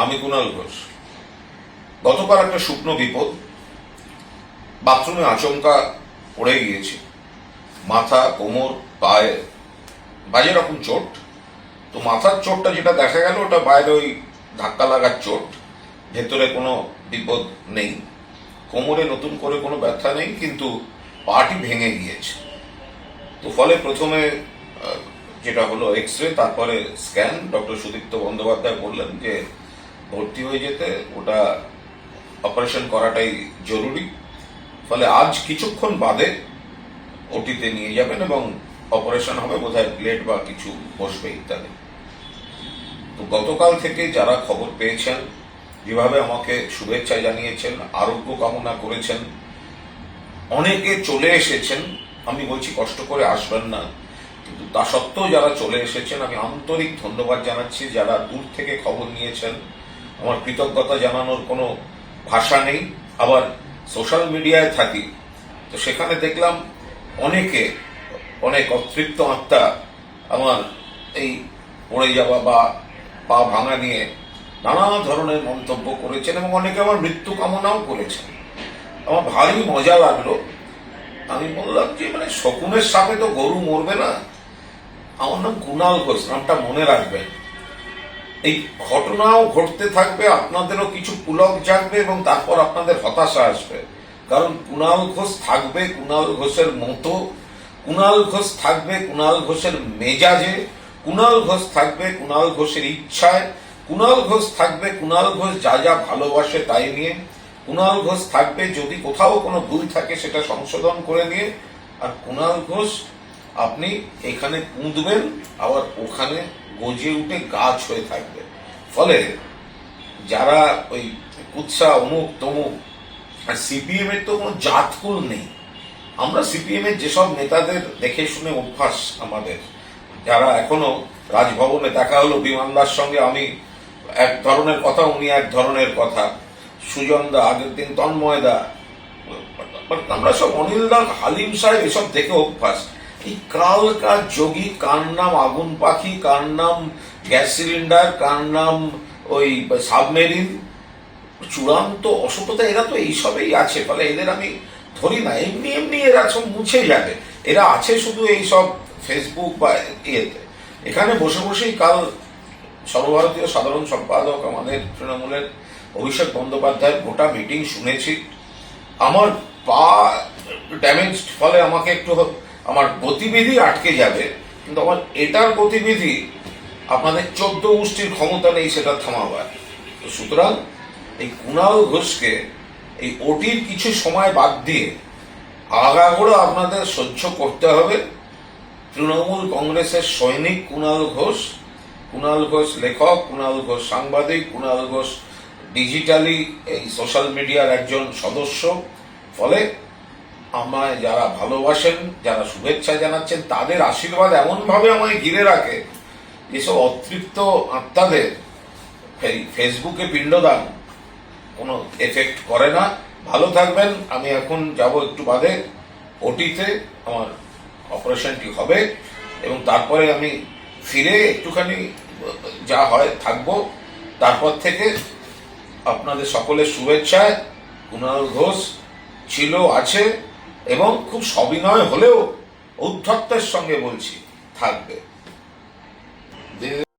আমি কুণাল ঘোষ। গতকাল একটা শুকনো বিপদ, বাথরুমে আচমকা পড়ে গিয়েছি। মাথা, কোমর, পায়ে বাজে রকম চোট। তো মাথার চোটটা যেটা দেখা গেল ওটা বাইরে ওই ধাক্কা লাগার চোট, ভেতরে কোনো বিপদ নেই। কোমরে নতুন করে কোনো ব্যথা নেই, কিন্তু পাটি ভেঙে গিয়েছে। তো ফলে প্রথমে যেটা হলো এক্স-রে, তারপরে স্ক্যান। ডক্টর সুদীপ্ত বন্দ্যোপাধ্যায় বললেন যে ভর্তি হয়ে যেতে, ওটা অপারেশন করাটাই জরুরি। ফলে আজ কিছুক্ষণ বাদে ওটিতে নিয়ে যাবেন এবং অপারেশন হবে, বোধহয় প্লেট বা কিছু বসবে ইত্যাদি। তো গতকাল থেকে যারা খবর পেয়েছেন, যেভাবে আমাকে শুভেচ্ছা জানিয়েছেন, আরোগ্য কামনা করেছেন, অনেকে চলে এসেছেন। আমি বলছি কষ্ট করে আসবেন না, কিন্তু তা সত্ত্বেও যারা চলে এসেছেন আমি আন্তরিক ধন্যবাদ জানাচ্ছি। যারা দূর থেকে খবর নিয়েছেন, আমার কৃতজ্ঞতা জানানোর কোনো ভাষা নেই। আবার সোশ্যাল মিডিয়ায় থাকি, তো সেখানে দেখলাম অনেকে, অনেক অতৃপ্ত আত্মা আমার এই পড়ে যাওয়া বা পা ভাঙা নিয়ে নানা ধরনের মন্তব্য করেছেন এবং অনেকে আমার মৃত্যু কামনাও করেছেন। আমার ভারী মজা লাগলো। আমি বললাম যে মানে শকুনের সাপে তো গরু মরবে না। আমার নাম কুণাল ঘোষ, নামটা মনে রাখবেন। এই ঘটনাও ঘটতে থাকবে, আপনাদেরও কিছু পুলক জাগবে এবং তারপর আপনাদের হতাশা আসবে। কারণ কুণাল ঘোষ থাকবে কুণাল ঘোষের মতো, কুণাল ঘোষ থাকবে কুণাল ঘোষের মেজাজে, কুণাল ঘোষ থাকবে কুণাল ঘোষের ইচ্ছায়, কুণাল ঘোষ থাকবে কুণাল ঘোষ যা যা ভালোবাসে তাই নিয়ে, কুণাল ঘোষ থাকবে যদি কোথাও কোনো ভুল থাকে সেটা সংশোধন করে নিয়ে। আর কুণাল ঘোষ আপনি এখানে পুঁতবেন, আবার ওখানে গজিয়ে উঠে গাছ হয়ে থাকবে। ফলে যারা ওই কুৎসা অমুক তমুক, আর সিপিএম এর তো কোনো জাতকুল নেই। আমরা সিপিএম এর যেসব নেতাদের দেখে শুনে অভ্যাস আমাদের, যারা এখনো রাজভবনে দেখা হলো বিমানদার সঙ্গে, আমি এক ধরনের কথা, উনি এক ধরনের কথা, সুজনদা আগের দিন, তন্ময়দা, আমরা সব অনিলদা, হালিম সাহেব, এসব দেখে অভ্যাস। এই কালকার যোগী, কার নাম আগুন পাখি, কার নাম গ্যাস সিলিন্ডার, কার নাম ওই সাবমেরিন, চূড়ান্ত অসততা, এরা তো এইসবেই আছে। ফলে এদের আমি ধরি না, এমনি এমনি এরা সব মুছে যাবে। এরা আছে শুধু এই সব ফেসবুক বা ইয়েতে। এখানে বসে বসেই কাল সর্বভারতীয় সাধারণ সম্পাদক আমাদের তৃণমূলের অভিষেক বন্দ্যোপাধ্যায়ের গোটা মিটিং শুনেছি। আমার পা ড্যামেজ, ফলে আমাকে একটু আমার গতিবিধি আটকে যাবে, কিন্তু আমার এটার গতিবিধি আপনাদের 14 গোষ্ঠীর ক্ষমতা নেই সেটা থামাবার। তো সুতরাং এই কুণাল ঘোষকে এই ওটির কিছু সময় বাদ দিয়ে আগাগোড়া আপনাদের সহ্য করতে হবে। তৃণমূল কংগ্রেসের সৈনিক কুণাল ঘোষ, কুণাল ঘোষ লেখক, কুণাল ঘোষ সাংবাদিক, কুণাল ঘোষ ডিজিটালি এই সোশ্যাল মিডিয়ার একজন সদস্য। ফলে আমায় যারা ভালোবাসেন, যারা শুভেচ্ছা জানাচ্ছেন, তাদের আশীর্বাদ এমনভাবে আমায় ঘিরে রাখে, যেসব অতৃপ্ত আত্মাদের ফেসবুকে পিণ্ডদান কোনো এফেক্ট করে না। ভালো থাকবেন। আমি এখন যাব একটু বাদে ওটিতে, আমার অপারেশনটি হবে এবং তারপরে আমি ফিরে একটুখানি যা হয় থাকবো। তারপর থেকে আপনাদের সকলের শুভেচ্ছায় কুণাল ঘোষ ছিল, আছে এবং খুব সবিনয় হলেও ঔদ্ধত্যের সঙ্গে বলছি থাকবে।